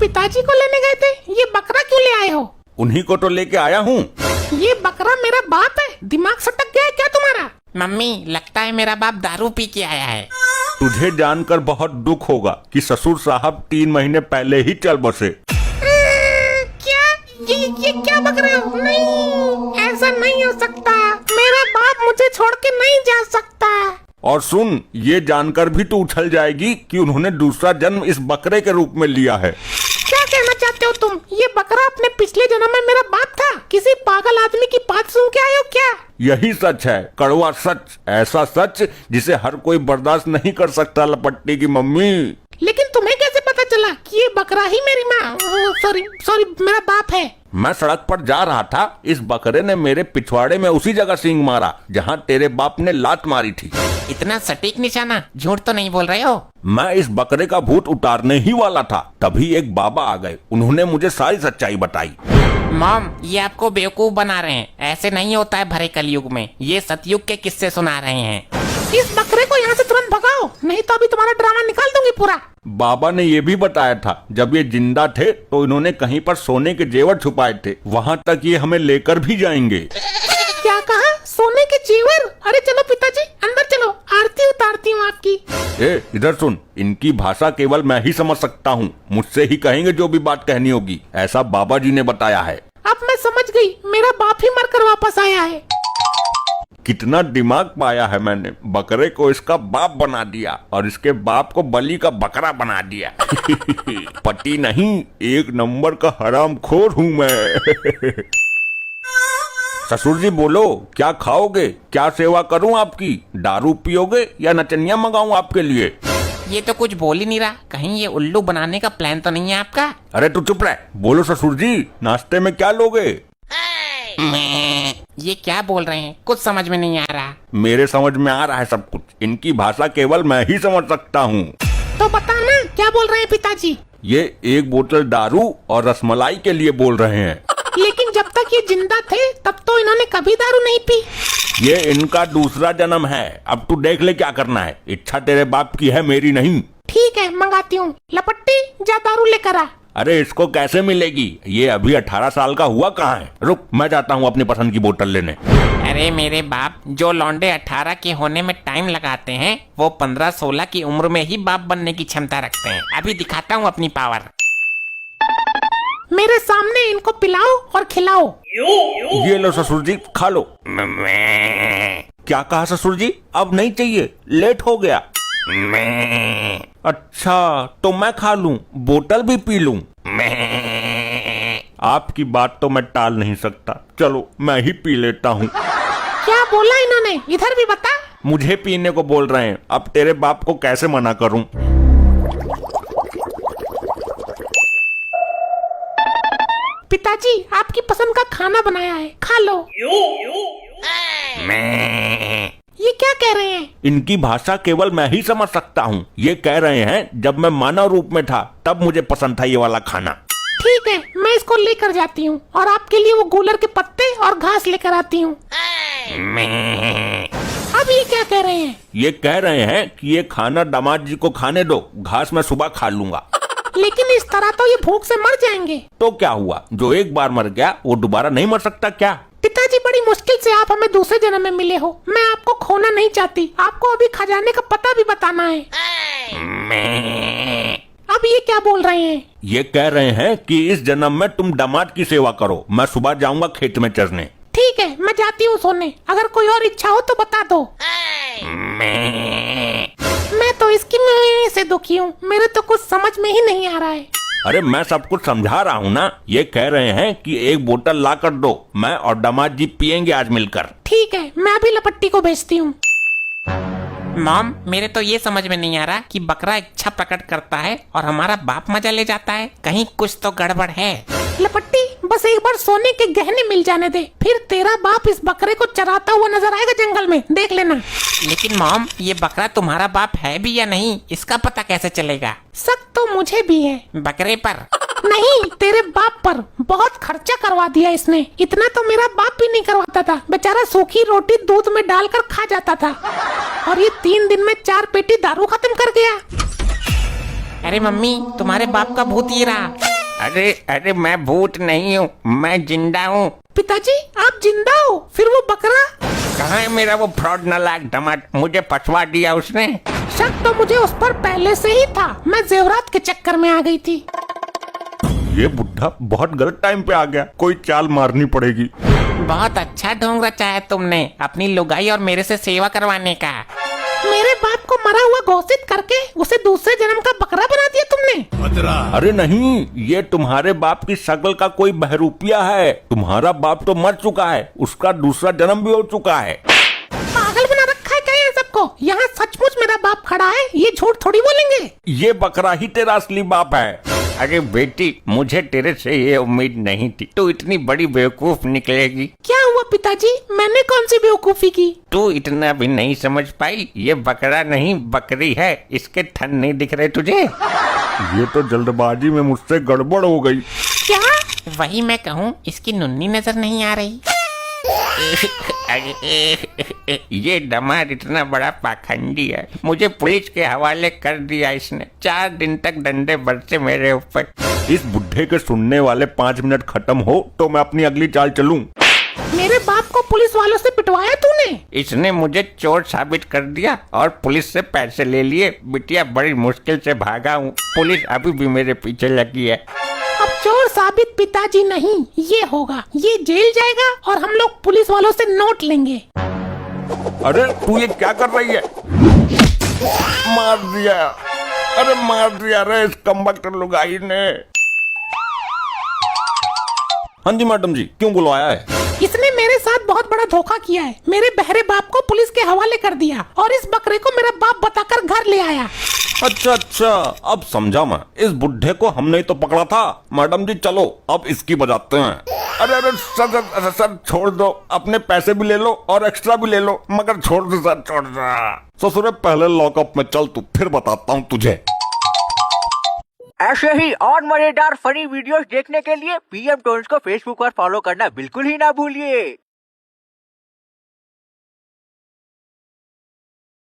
पिताजी को लेने गए थे, ये बकरा क्यों ले आए हो? उन्हीं को तो लेके आया हूँ। ये बकरा मेरा बाप है, दिमाग सटक गया है क्या तुम्हारा? मम्मी लगता है मेरा बाप दारू पी के आया है। तुझे जानकर बहुत दुख होगा कि ससुर साहब 3 महीने पहले ही चल बसे। क्या ये क्या बक रहे हो? नहीं, ऐसा नहीं हो सकता, मेरा बाप मुझे छोड़ के नहीं जा सकता। और सुन, ये जानकर भी तू उछल जाएगी कि उन्होंने दूसरा जन्म इस बकरे के रूप में लिया है। क्या कहना चाहते हो तुम? ये बकरा अपने पिछले जन्म में मेरा बाप था? किसी पागल आदमी की बात सुन के आए हो क्या? यही सच है, कड़वा सच, ऐसा सच जिसे हर कोई बर्दाश्त नहीं कर सकता लपट्टी की मम्मी। लेकिन तुम्हें कैसे पता चला कि ये बकरा ही मेरी माँ सॉरी मेरा बाप है? मैं सड़क पर जा रहा था, इस बकरे ने मेरे पिछवाड़े में उसी जगह सींग मारा जहाँ तेरे बाप ने लात मारी थी। इतना सटीक निशाना, झूठ तो नहीं बोल रहे हो? मैं इस बकरे का भूत उतारने ही वाला था, तभी एक बाबा आ गए, उन्होंने मुझे सारी सच्चाई बताई। मॉम ये आपको बेवकूफ बना रहे हैं, ऐसे नहीं होता है भरे कलयुग में, ये सतयुग के किस्से सुना रहे हैं। इस बकरे को यहाँ से तुरंत भगाओ, नहीं तो अभी तुम्हारा ड्रामा निकाल दूंगी पूरा। बाबा ने ये भी बताया था, जब ये जिंदा थे तो इन्होंने कहीं पर सोने के जेवर छुपाए थे, वहाँ तक ये हमें लेकर भी जाएंगे। क्या कहा? सोने के जेवर? अरे चलो पिताजी अंदर चलो, आरती उतारती हूँ आपकी। ए इधर सुन, इनकी भाषा केवल मैं ही समझ सकता हूँ, मुझसे ही कहेंगे जो भी बात कहनी होगी, ऐसा बाबा जी ने बताया है। अब मैं समझ गई, मेरा बाप ही मरकर वापस आया है। कितना दिमाग पाया है मैंने, बकरे को इसका बाप बना दिया और इसके बाप को बलि का बकरा बना दिया। पति नहीं, एक नंबर का हरामखोर हूँ मैं। ससुर जी बोलो, क्या खाओगे? क्या सेवा करूं आपकी? दारू पियोगे या नचनिया मंगाऊं आपके लिए? ये तो कुछ बोल ही नहीं रहा, कहीं ये उल्लू बनाने का प्लान तो नहीं है आपका? अरे तू चुप रह, बोलो ससुर जी, नाश्ते में क्या लोगे? ये क्या बोल रहे हैं, कुछ समझ में नहीं आ रहा। मेरे समझ में आ रहा है सब कुछ, इनकी भाषा केवल मैं ही समझ सकता हूँ। तो बताना क्या बोल रहे हैं पिताजी? ये 1 बोतल दारू और रसमलाई के लिए बोल रहे हैं। लेकिन जब तक ये जिंदा थे तब तो इन्होंने कभी दारू नहीं पी। ये इनका दूसरा जन्म है, अब तू देख ले क्या करना है, इच्छा तेरे बाप की है, मेरी नहीं। ठीक है मंगाती हूँ, लपट्टी जा दारू लेकर आ। अरे इसको कैसे मिलेगी, ये अभी 18 साल का हुआ कहाँ है। रुक, मैं जाता हूँ अपनी पसंद की बोतल लेने। अरे मेरे बाप, जो लौंडे 18 के होने में टाइम लगाते हैं वो 15-16 की उम्र में ही बाप बनने की क्षमता रखते हैं। अभी दिखाता हूँ अपनी पावर। मेरे सामने इनको पिलाओ और खिलाओ। ये लो ससुर जी, खा लो। क्या कहा ससुर जी? अब नहीं चाहिए, लेट हो गया। अच्छा तो मैं खा लूं, बोतल भी पी लूं? आपकी बात तो मैं टाल नहीं सकता, चलो मैं ही पी लेता हूँ। क्या बोला इन्होंने? इधर भी बता। मुझे पीने को बोल रहे हैं, अब तेरे बाप को कैसे मना करूं? पिताजी आपकी पसंद का खाना बनाया है, खा लो। ये क्या कह रहे हैं? इनकी भाषा केवल मैं ही समझ सकता हूँ। ये कह रहे हैं जब मैं मानव रूप में था तब मुझे पसंद था ये वाला खाना। ठीक है, मैं इसको लेकर जाती हूँ और आपके लिए वो गूलर के पत्ते और घास लेकर आती हूँ। अब ये क्या कह रहे हैं? ये कह रहे हैं कि ये खाना दामाद जी को खाने दो, घास मैं सुबह खा लूंगा। लेकिन इस तरह तो ये भूख से मर जाएंगे। तो क्या हुआ, जो एक बार मर गया वो दोबारा नहीं मर सकता क्या? पिताजी बड़ी मुश्किल से आप हमें दूसरे जन्म में मिले हो, मैं आपको खोना नहीं चाहती, आपको अभी खजाने का पता भी बताना है। अब ये क्या बोल रहे हैं? ये कह रहे हैं कि इस जन्म में तुम दामाद की सेवा करो, मैं सुबह जाऊंगा खेत में चरने। ठीक है, मैं जाती हूँ सोने, अगर कोई और इच्छा हो तो बता दो। मैं तो इसकी से दुखी हूँ, मेरे तो कुछ समझ में ही नहीं आ रहा है। अरे मैं सब कुछ समझा रहा हूँ ना, ये कह रहे हैं कि 1 बोतल ला कर दो, मैं और दामाद जी पियेंगे आज मिलकर। ठीक है, मैं अभी लपट्टी को भेजती हूँ। मॉम मेरे तो ये समझ में नहीं आ रहा कि बकरा इच्छा प्रकट करता है और हमारा बाप मजा ले जाता है, कहीं कुछ तो गड़बड़ है। लपट्टी बस एक बार सोने के गहने मिल जाने दे, फिर तेरा बाप इस बकरे को चराता हुआ नजर आएगा जंगल में, देख लेना। लेकिन मॉम ये बकरा तुम्हारा बाप है भी या नहीं, इसका पता कैसे चलेगा? शक तो मुझे भी है। बकरे पर नहीं, तेरे बाप पर। बहुत खर्चा करवा दिया इसने, इतना तो मेरा बाप भी नहीं करवाता था, बेचारा सूखी रोटी दूध में डालकर खा जाता था, और ये 3 दिन में 4 पेटी दारू खत्म कर गया। अरे मम्मी तुम्हारे बाप का भूत ये रहा। अरे अरे मैं भूत नहीं हूँ, मैं जिंदा हूँ। पिताजी आप जिंदा हो? फिर वो बकरा? कहाँ है मेरा वो फ्रॉड नालायक दामाद? मुझे फंसवा दिया उसने। शक तो मुझे उस पर पहले से ही था, मैं जेवरात के चक्कर में आ गई थी। ये बुढ़ा बहुत गलत टाइम पे आ गया, कोई चाल मारनी पड़ेगी। बहुत अच्छा ढोंग रचाया तुमने अपनी लुगाई और मेरे से सेवा करवाने का। मेरे बाप को मरा हुआ घोषित करके उसे दूसरे जन्म का बकरा बना दिया तुमने। अरे नहीं, ये तुम्हारे बाप की शक्ल का कोई बहरूपिया है। तुम्हारा बाप तो मर चुका है, उसका दूसरा जन्म भी हो चुका है। पागल बना रखा है क्या यहाँ सबको? यहाँ सचमुच मेरा बाप खड़ा है, ये झूठ थोड़ी बोलेंगे। ये बकरा ही तेरा असली बाप है। अरे बेटी, मुझे तेरे से ये उम्मीद नहीं थी, तू इतनी बड़ी बेवकूफ निकलेगी। क्या हुआ पिताजी, मैंने कौन सी बेवकूफी की? तू इतना भी नहीं समझ पाई? ये बकरा नहीं बकरी है, इसके थन नहीं दिख रहे तुझे? ये तो जल्दबाजी में मुझसे गड़बड़ हो गई। क्या? वही मैं कहूँ, इसकी नुन्नी नजर नहीं आ रही। ये दामाद इतना बड़ा पाखंडी है, मुझे पुलिस के हवाले कर दिया इसने। 4 दिन तक डंडे बरसे मेरे ऊपर। इस बुढ़े के सुनने वाले 5 मिनट खत्म हो तो मैं अपनी अगली चाल चलूं। मेरे बाप को पुलिस वालों से पिटवाया तूने? इसने मुझे चोर साबित कर दिया और पुलिस से पैसे ले लिए। बिटिया बड़ी मुश्किल से भागा हूँ, पुलिस अभी भी मेरे पीछे लगी है। अब चोर साबित पिताजी नहीं, ये होगा, ये जेल जाएगा और हम लोग पुलिस वालों से नोट लेंगे। अरे तू ये क्या कर रही है? मार दिया, अरे मार दिया रे इस कमबख्त लुगाई ने। हाँ जी मैडम जी, क्यों बुलवाया है? इसने मेरे साथ बहुत बड़ा धोखा किया है, मेरे बहरे बाप को पुलिस के हवाले कर दिया और इस बकरे को मेरा बाप बताकर घर ले आया। अच्छा, अब समझा मैं। इस बुढ़े को हमने ही तो पकड़ा था। मैडम जी चलो अब इसकी बजाते हैं। अरे सर छोड़ दो, अपने पैसे भी ले लो और एक्स्ट्रा भी ले लो, मगर छोड़ दो सर, छोड़ दो। ससुरे पहले लॉकअप में चल तू, फिर बताता हूँ तुझे। ऐसे ही और मजेदार फनी वीडियोस देखने के लिए पीएम टोन्स को फेसबुक पर फॉलो करना बिल्कुल ही ना भूलिए।